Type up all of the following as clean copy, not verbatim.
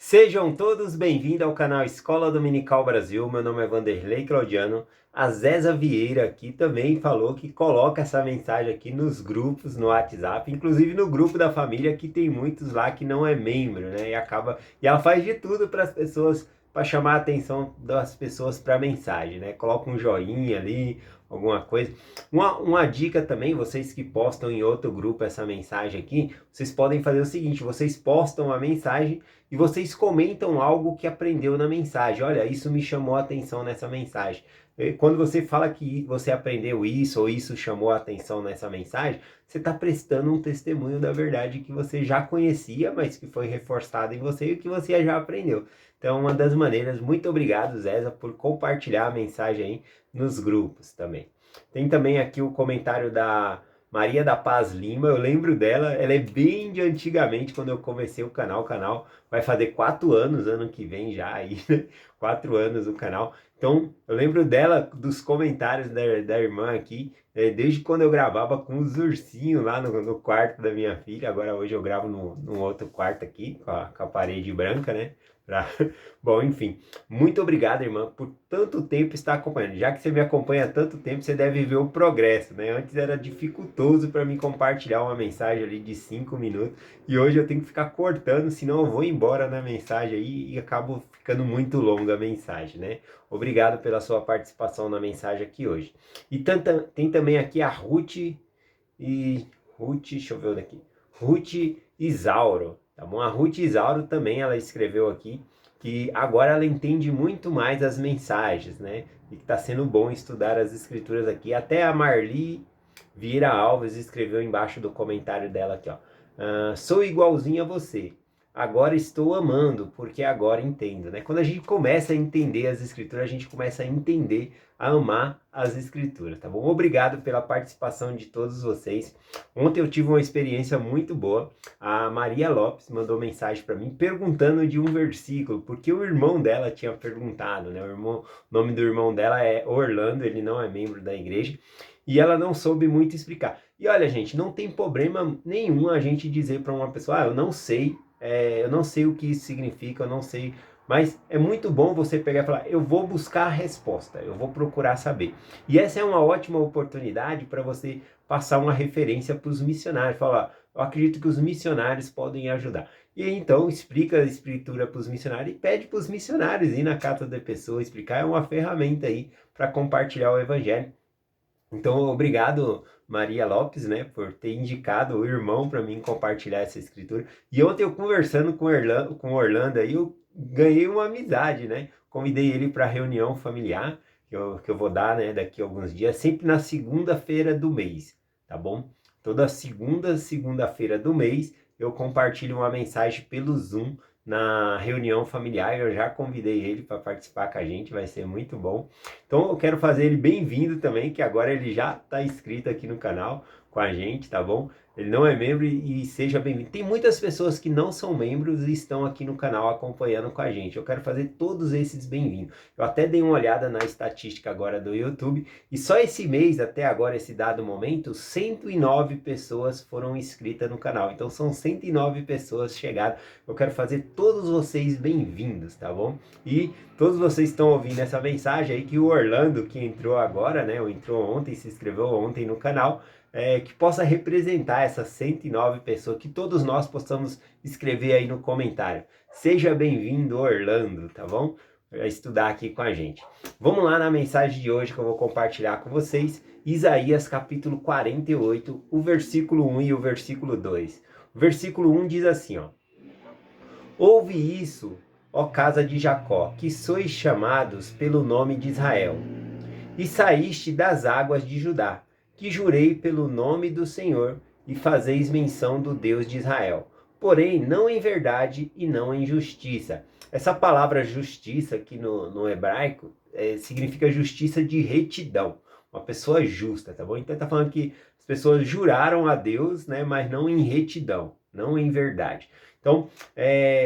Sejam todos bem-vindos ao canal Escola Dominical Brasil. Meu nome é Vanderlei Claudiano. A Zéza Vieira aqui também falou que coloca essa mensagem aqui nos grupos, no WhatsApp, inclusive no grupo da família, que tem muitos lá que não é membro, né? E ela faz de tudo para as pessoas, para chamar a atenção das pessoas para a mensagem, né? Coloca um joinha ali, alguma coisa. Uma dica também, vocês que postam em outro grupo essa mensagem aqui, vocês podem fazer o seguinte: vocês postam a mensagem e vocês comentam algo que aprendeu na mensagem. Olha, isso me chamou a atenção nessa mensagem. Quando você fala que você aprendeu isso ou isso chamou a atenção nessa mensagem, você está prestando um testemunho da verdade que você já conhecia, mas que foi reforçado em você e que você já aprendeu. Então, uma das maneiras, muito obrigado, Zéza, por compartilhar a mensagem aí nos grupos também. Tem também aqui o comentário da Maria da Paz Lima. Eu lembro dela, ela é bem de antigamente, quando eu comecei o canal vai fazer 4 anos, ano que vem já aí, né? 4 anos o canal. Então, eu lembro dela, dos comentários da irmã aqui, desde quando eu gravava com os ursinhos lá no quarto da minha filha. Agora hoje eu gravo num outro quarto aqui, com a parede branca, né? Pra... Bom, enfim, muito obrigado, irmã, por tanto tempo estar acompanhando. Já que você me acompanha há tanto tempo, você deve ver o progresso, né? Antes era dificultoso para mim compartilhar uma mensagem ali de 5 minutos e hoje eu tenho que ficar cortando, senão eu vou embora na mensagem aí e acabo ficando muito longa a mensagem, né? Obrigado pela sua participação na mensagem aqui hoje. E tem também aqui a deixa eu ver daqui. Ruth Isauro, tá bom? A Ruth Isauro também, ela escreveu aqui que agora ela entende muito mais as mensagens, né? E que está sendo bom estudar as escrituras aqui. Até a Marli Vieira Alves escreveu embaixo do comentário dela aqui, ó. Sou igualzinho a você. Agora estou amando, porque agora entendo, né? Quando a gente começa a entender as escrituras, a gente começa a entender, a amar as escrituras, tá bom? Obrigado pela participação de todos vocês. Ontem eu tive uma experiência muito boa. A Maria Lopes mandou mensagem para mim perguntando de um versículo, porque o irmão dela tinha perguntado, né? O nome do irmão dela é Orlando, ele não é membro da igreja, e ela não soube muito explicar. E olha, gente, não tem problema nenhum a gente dizer para uma pessoa, eu não sei o que isso significa, eu não sei, mas é muito bom você pegar e falar, eu vou buscar a resposta, eu vou procurar saber. E essa é uma ótima oportunidade para você passar uma referência para os missionários, falar, eu acredito que os missionários podem ajudar. E aí, então, explica a escritura para os missionários e pede para os missionários ir na casa da pessoa, explicar, é uma ferramenta aí para compartilhar o evangelho. Então, obrigado, Maria Lopes, né, por ter indicado o irmão para mim compartilhar essa escritura. E ontem eu conversando com Orlando aí, eu ganhei uma amizade, né? Convidei ele para a reunião familiar que eu vou dar, né, daqui a alguns dias, sempre na segunda-feira do mês, tá bom? Toda segunda-feira do mês eu compartilho uma mensagem pelo Zoom na reunião familiar. Eu já convidei ele para participar com a gente, vai ser muito bom. Então eu quero fazer ele bem-vindo também, que agora ele já está inscrito aqui no canal com a gente, tá bom? Ele não é membro e seja bem-vindo. Tem muitas pessoas que não são membros e estão aqui no canal acompanhando com a gente. Eu quero fazer todos esses bem-vindos. Eu até dei uma olhada na estatística agora do YouTube e só esse mês, até agora, esse dado momento, 109 pessoas foram inscritas no canal. Então são 109 pessoas chegadas. Eu quero fazer todos vocês bem-vindos, tá bom? E todos vocês estão ouvindo essa mensagem aí que o Orlando, que entrou agora, né? Ou entrou ontem, se inscreveu ontem no canal, que possa representar essas 109 pessoas, que todos nós possamos escrever aí no comentário. Seja bem-vindo, Orlando, tá bom? Para estudar aqui com a gente. Vamos lá na mensagem de hoje que eu vou compartilhar com vocês. Isaías capítulo 48, o versículo 1 e o versículo 2. O versículo 1 diz assim, ó. Ouve isso, ó casa de Jacó, que sois chamados pelo nome de Israel, e saíste das águas de Judá, que jurei pelo nome do Senhor, e fazeis menção do Deus de Israel, porém não em verdade e não em justiça. Essa palavra justiça aqui no hebraico significa justiça de retidão, uma pessoa justa, tá bom? Então tá falando que as pessoas juraram a Deus, né, mas não em retidão, não em verdade. Então,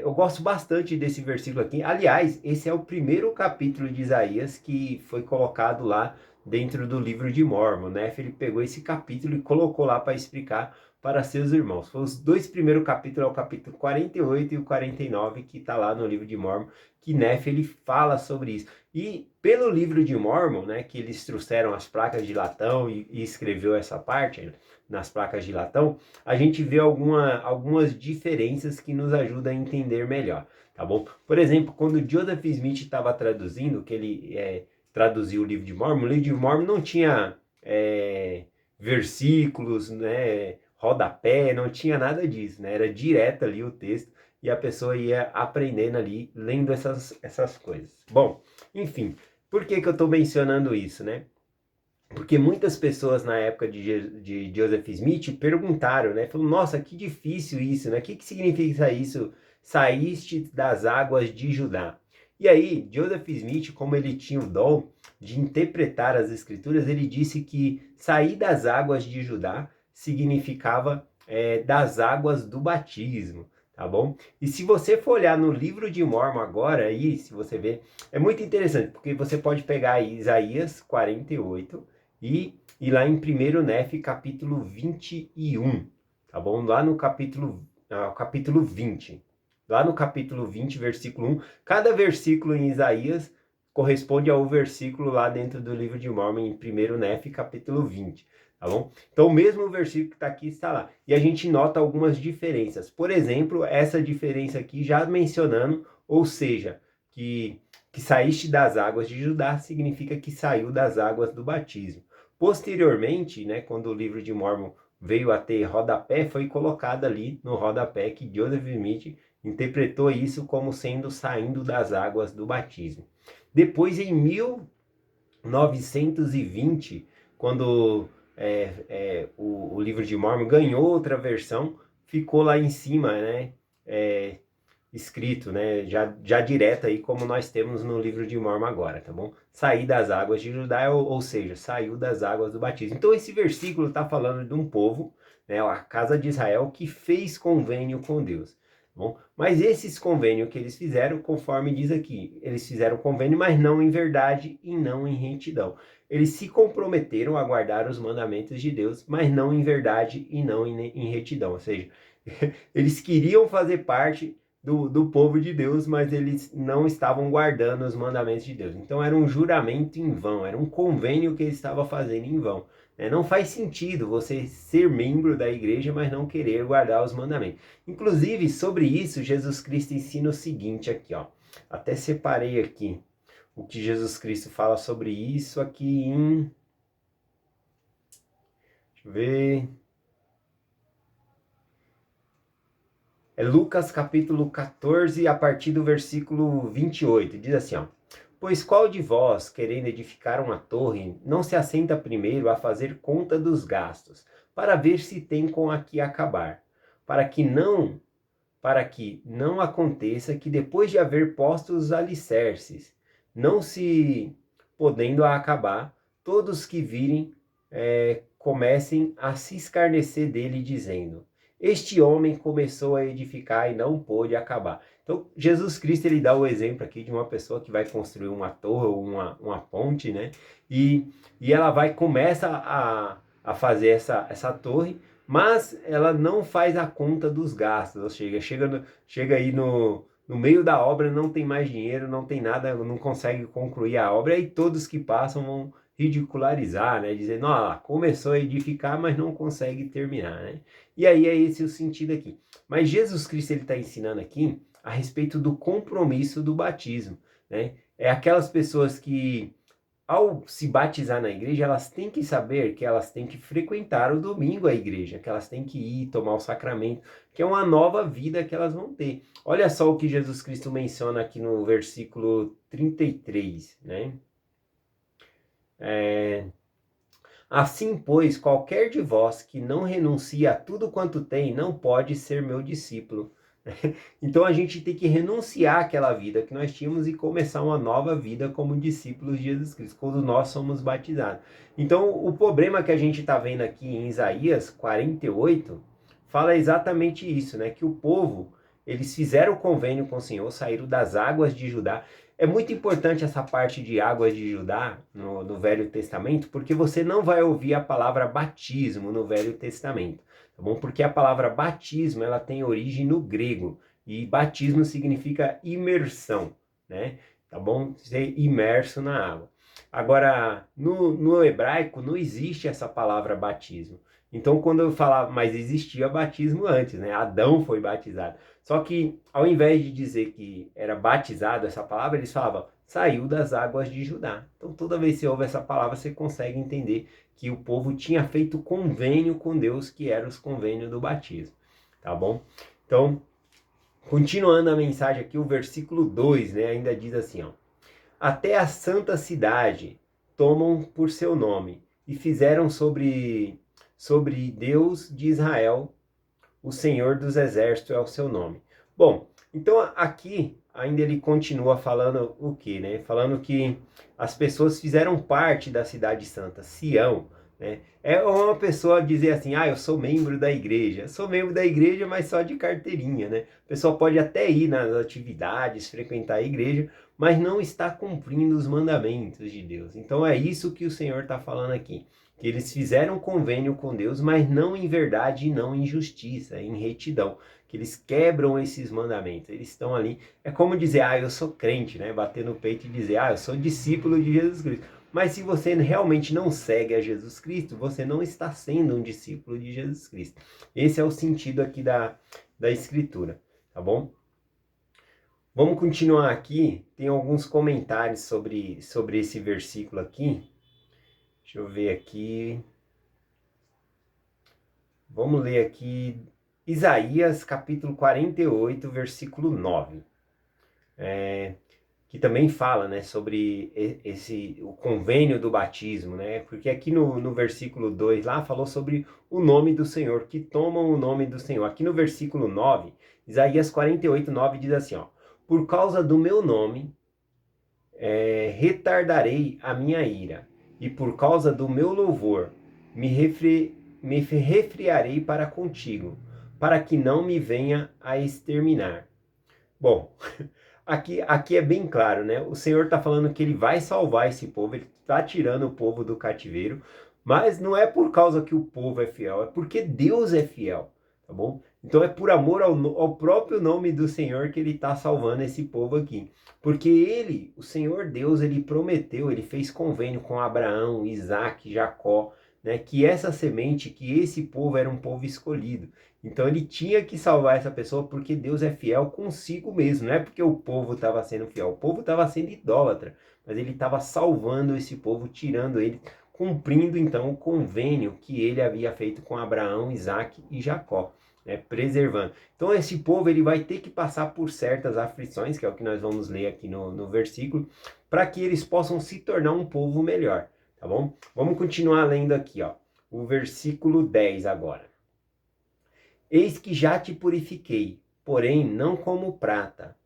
eu gosto bastante desse versículo aqui. Aliás, esse é o primeiro capítulo de Isaías que foi colocado lá dentro do livro de Mórmon, né? Ele pegou esse capítulo e colocou lá para explicar para seus irmãos. Foi os dois primeiros capítulos, é o capítulo 48 e o 49, que está lá no livro de Mórmon, que Nefe ele fala sobre isso. E pelo livro de Mórmon, né, que eles trouxeram as placas de latão e escreveu essa parte nas placas de latão, a gente vê algumas diferenças que nos ajudam a entender melhor, tá bom? Por exemplo, quando Joseph Smith estava traduzindo, que ele traduziu o livro de Mórmon, o livro de Mórmon não tinha versículos, né, rodapé, não tinha nada disso, né? Era direto ali o texto e a pessoa ia aprendendo ali, lendo essas coisas. Bom, enfim, por que eu estou mencionando isso, né? Porque muitas pessoas na época de Joseph Smith perguntaram, né? Falaram, nossa, que difícil isso, né? O que significa isso? Saíste das águas de Judá. E aí, Joseph Smith, como ele tinha o dom de interpretar as escrituras, ele disse que sair das águas de Judá significava das águas do batismo, tá bom? E se você for olhar no livro de Mórmon agora, aí, se você ver, é muito interessante, porque você pode pegar Isaías 48 e lá em 1 Nefe, capítulo 21, tá bom? Lá no capítulo 20. Lá no capítulo 20, versículo 1, cada versículo em Isaías corresponde ao versículo lá dentro do livro de Mórmon, em 1 Nefe, capítulo 20, tá bom? Então, o mesmo versículo que está aqui está lá. E a gente nota algumas diferenças. Por exemplo, essa diferença aqui já mencionando, ou seja, que saíste das águas de Judá significa que saiu das águas do batismo. Posteriormente, né, quando o livro de Mórmon veio a ter rodapé, foi colocado ali no rodapé que Joseph Smith interpretou isso como sendo saindo das águas do batismo. Depois, em 1920, quando o livro de Mórmon ganhou outra versão, ficou lá em cima, né, escrito, né, já direto aí, como nós temos no livro de Mórmon agora, tá bom? Sair das águas de Judá, ou seja, saiu das águas do batismo. Então esse versículo está falando de um povo, né, a casa de Israel, que fez convênio com Deus. Bom, mas esses convênios que eles fizeram, conforme diz aqui, eles fizeram convênio, mas não em verdade e não em retidão. Eles se comprometeram a guardar os mandamentos de Deus, mas não em verdade e não em retidão. Ou seja, eles queriam fazer parte do povo de Deus, mas eles não estavam guardando os mandamentos de Deus. Então era um juramento em vão, era um convênio que eles estavam fazendo em vão. Não faz sentido você ser membro da igreja, mas não querer guardar os mandamentos. Inclusive, sobre isso, Jesus Cristo ensina o seguinte aqui, ó. Até separei aqui o que Jesus Cristo fala sobre isso aqui em... Deixa eu ver... É Lucas capítulo 14, a partir do versículo 28. Diz assim, ó. Pois qual de vós, querendo edificar uma torre, não se assenta primeiro a fazer conta dos gastos, para ver se tem com a que acabar, para que não aconteça que depois de haver posto os alicerces, não se podendo acabar, todos que virem comecem a se escarnecer dele, dizendo: este homem começou a edificar e não pôde acabar. Então, Jesus Cristo ele dá o exemplo aqui de uma pessoa que vai construir uma torre ou uma ponte, né? E ela começa a fazer essa torre, mas ela não faz a conta dos gastos. Ou seja, chega aí no meio da obra, não tem mais dinheiro, não tem nada, não consegue concluir a obra, e todos que passam vão ridicularizar, né? Dizendo, começou a edificar, mas não consegue terminar, né? E aí é esse o sentido aqui. Mas Jesus Cristo ele está ensinando aqui a respeito do compromisso do batismo, né? É aquelas pessoas que, ao se batizar na igreja, elas têm que saber que elas têm que frequentar o domingo a igreja, que elas têm que ir tomar o sacramento, que é uma nova vida que elas vão ter. Olha só o que Jesus Cristo menciona aqui no versículo 33, né? Assim, pois, qualquer de vós que não renuncia a tudo quanto tem, não pode ser meu discípulo. Então a gente tem que renunciar àquela vida que nós tínhamos e começar uma nova vida como discípulos de Jesus Cristo, quando nós somos batizados. Então o problema que a gente está vendo aqui em Isaías 48 fala exatamente isso, né? Que o povo, eles fizeram o convênio com o Senhor, saíram das águas de Judá. É muito importante essa parte de águas de Judá no Velho Testamento, porque você não vai ouvir a palavra batismo no Velho Testamento, tá bom? Porque a palavra batismo, ela tem origem no grego, e batismo significa imersão, né? Tá bom? Ser imerso na água. Agora, no hebraico não existe essa palavra batismo. Então, quando eu falava, mas existia batismo antes, né? Adão foi batizado. Só que, ao invés de dizer que era batizado essa palavra, eles falavam, saiu das águas de Judá. Então, toda vez que você ouve essa palavra, você consegue entender que o povo tinha feito convênio com Deus, que era os convênios do batismo. Tá bom? Então, continuando a mensagem aqui, o versículo 2, né, ainda diz assim, ó. Até a santa cidade tomam por seu nome, e fizeram sobre Deus de Israel, o Senhor dos Exércitos é o seu nome. Bom, então aqui ainda ele continua falando o que, né? Falando que as pessoas fizeram parte da cidade santa, Sião, né? É uma pessoa dizer assim, eu sou membro da igreja. Eu sou membro da igreja, mas só de carteirinha, né? A pessoa pode até ir nas atividades, frequentar a igreja, mas não está cumprindo os mandamentos de Deus. Então é isso que o Senhor está falando aqui. Que eles fizeram convênio com Deus, mas não em verdade e não em justiça, em retidão. Que eles quebram esses mandamentos. Eles estão ali. É como dizer, eu sou crente, né? Bater no peito e dizer, eu sou discípulo de Jesus Cristo. Mas se você realmente não segue a Jesus Cristo, você não está sendo um discípulo de Jesus Cristo. Esse é o sentido aqui da Escritura, tá bom? Vamos continuar aqui. Tem alguns comentários sobre esse versículo aqui. Deixa eu ver aqui. Vamos ler aqui Isaías capítulo 48, versículo 9. Que também fala, né, sobre o convênio do batismo, né? Porque aqui no versículo 2 lá falou sobre o nome do Senhor, que tomam o nome do Senhor. Aqui no versículo 9, Isaías 48, 9 diz assim, ó. Por causa do meu nome, retardarei a minha ira, e por causa do meu louvor, me refriarei para contigo, para que não me venha a exterminar. Bom, aqui é bem claro, né? O Senhor está falando que ele vai salvar esse povo, ele está tirando o povo do cativeiro, mas não é por causa que o povo é fiel, é porque Deus é fiel, tá bom? Então é por amor ao próprio nome do Senhor que ele está salvando esse povo aqui. Porque ele, o Senhor Deus, ele prometeu, ele fez convênio com Abraão, Isaac, Jacó, né? Que essa semente, que esse povo era um povo escolhido. Então ele tinha que salvar essa pessoa porque Deus é fiel consigo mesmo. Não é porque o povo estava sendo fiel, o povo estava sendo idólatra, mas ele estava salvando esse povo, tirando ele, cumprindo então o convênio que ele havia feito com Abraão, Isaac e Jacó, né, preservando. Então esse povo ele vai ter que passar por certas aflições, que é o que nós vamos ler aqui no versículo, para que eles possam se tornar um povo melhor, tá bom? Vamos continuar lendo aqui, ó, o versículo 10 agora. Eis que já te purifiquei, porém não como prata.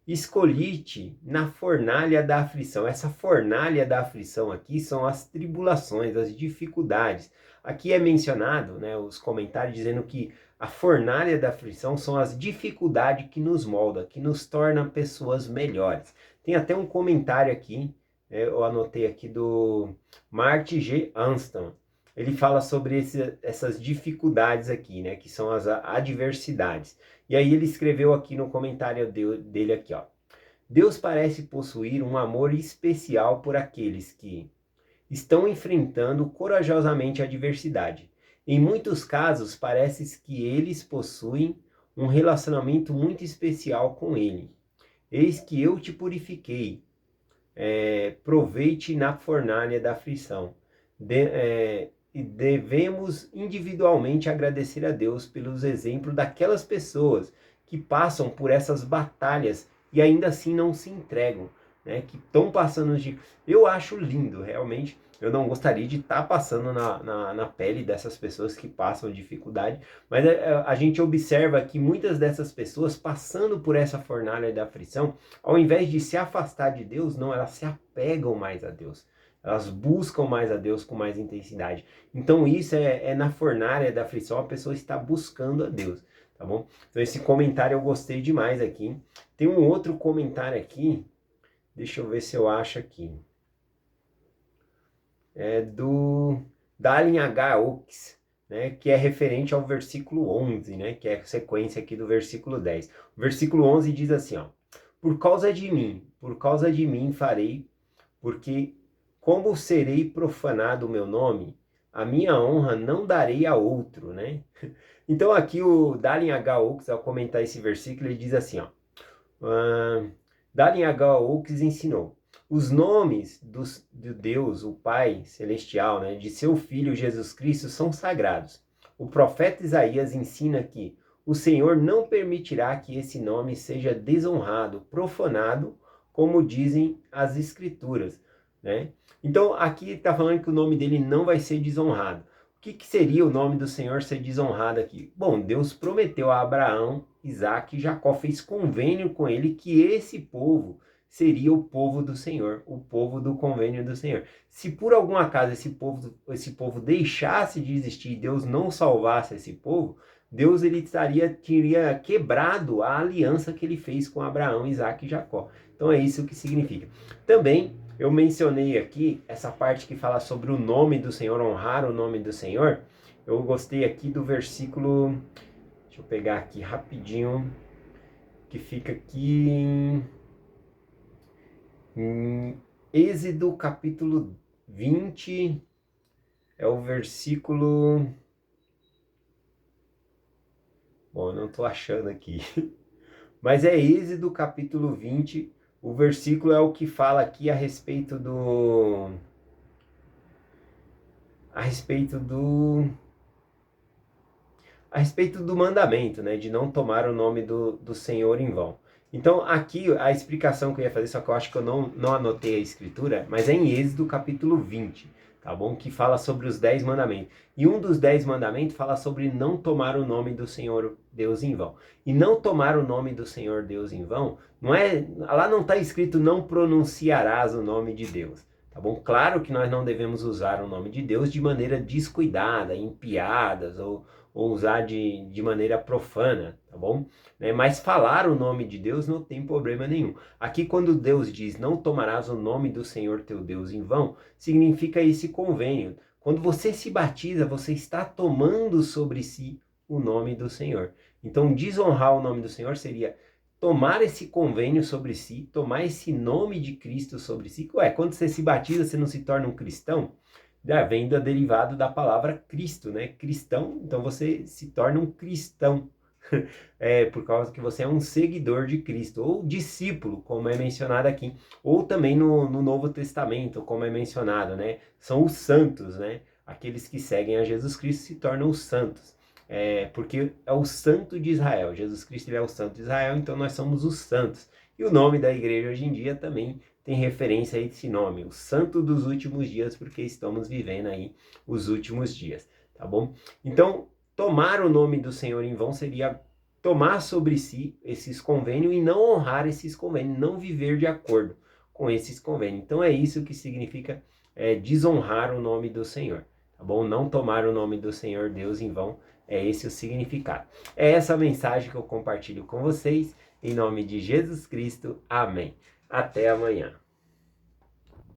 Escolhi-te na fornalha da aflição. Essa fornalha da aflição aqui são as tribulações, as dificuldades. Aqui é mencionado, né, os comentários dizendo que a fornalha da aflição são as dificuldades que nos molda, que nos torna pessoas melhores. Tem até um comentário aqui, eu anotei aqui do Marty G. Anston. Ele fala sobre essas dificuldades aqui, né, que são as adversidades. E aí ele escreveu aqui no comentário dele aqui, ó. Deus parece possuir um amor especial por aqueles que estão enfrentando corajosamente a adversidade. Em muitos casos, parece que eles possuem um relacionamento muito especial com ele. Eis que eu te purifiquei, provei-te na fornalha da aflição. E devemos individualmente agradecer a Deus pelos exemplos daquelas pessoas que passam por essas batalhas e ainda assim não se entregam, né? Que estão passando de... Eu acho lindo, realmente. Eu não gostaria de estar passando na pele dessas pessoas que passam dificuldade, mas a gente observa que muitas dessas pessoas passando por essa fornalha da aflição, ao invés de se afastar de Deus, não, elas se apegam mais a Deus. Elas buscam mais a Deus com mais intensidade. Então isso é na fornalha da aflição, a pessoa está buscando a Deus, tá bom? Então esse comentário eu gostei demais aqui. Tem um outro comentário aqui, deixa eu ver se eu acho aqui. É do Dallin H. Oaks. né, que é referente ao versículo 11, né, que é a sequência aqui do versículo 10. O versículo 11 diz assim, ó: por causa de mim farei, porque como serei profanado o meu nome, a minha honra não darei a outro, né? Então aqui o Dallin H. Oaks, ao comentar esse versículo, ele diz assim, ó, Dallin H. Oaks ensinou, os nomes de Deus, o Pai Celestial, né, de seu Filho Jesus Cristo são sagrados. O profeta Isaías ensina que o Senhor não permitirá que esse nome seja desonrado, profanado, como dizem as Escrituras, né? Então aqui está falando que o nome dele não vai ser desonrado. O que seria o nome do Senhor ser desonrado aqui? Bom, Deus prometeu a Abraão, Isaac e Jacó, fez convênio com ele que esse povo seria o povo do Senhor, o povo do convênio do Senhor. Se por algum acaso esse povo deixasse de existir e Deus não salvasse esse povo, Deus teria quebrado a aliança que ele fez com Abraão, Isaac e Jacó. Então é isso que significa. Também eu mencionei aqui essa parte que fala sobre o nome do Senhor, honrar o nome do Senhor. Eu gostei aqui do versículo, deixa eu pegar aqui rapidinho, que fica aqui em Êxodo capítulo 20, é o versículo... Bom, eu não estou achando aqui. Mas é Êxodo capítulo 20, o versículo é o que fala aqui a respeito do mandamento, né, de não tomar o nome do Senhor em vão. Então aqui a explicação que eu ia fazer, só que eu acho que eu não anotei a escritura, mas é em Êxodo capítulo 20, tá bom? Que fala sobre os 10 mandamentos. E um dos 10 mandamentos fala sobre não tomar o nome do Senhor Deus em vão. E não tomar o nome do Senhor Deus em vão, lá não está escrito não pronunciarás o nome de Deus. Tá bom? Claro que nós não devemos usar o nome de Deus de maneira descuidada, em piadas ou usar de maneira profana, tá bom? Mas falar o nome de Deus não tem problema nenhum. Aqui quando Deus diz não tomarás o nome do Senhor teu Deus em vão, significa esse convênio. Quando você se batiza, você está tomando sobre si o nome do Senhor. Então desonrar o nome do Senhor seria tomar esse convênio sobre si, tomar esse nome de Cristo sobre si. Quando você se batiza, você não se torna um cristão? Vem do derivado da palavra Cristo, né? Cristão, então você se torna um cristão. Por causa que você é um seguidor de Cristo, ou discípulo, como é mencionado aqui. Ou também no Novo Testamento, como é mencionado, né? São os santos, né? Aqueles que seguem a Jesus Cristo se tornam os santos. Porque é o santo de Israel. Jesus Cristo ele é o santo de Israel, então nós somos os santos. E o nome da igreja hoje em dia também tem referência a esse nome, o santo dos últimos dias, porque estamos vivendo aí os últimos dias, tá bom? Então, tomar o nome do Senhor em vão seria tomar sobre si esses convênios e não honrar esses convênios, não viver de acordo com esses convênios. Então é isso que significa desonrar o nome do Senhor, tá bom? Não tomar o nome do Senhor Deus em vão, é esse o significado. É essa mensagem que eu compartilho com vocês, em nome de Jesus Cristo. Amém. Até amanhã.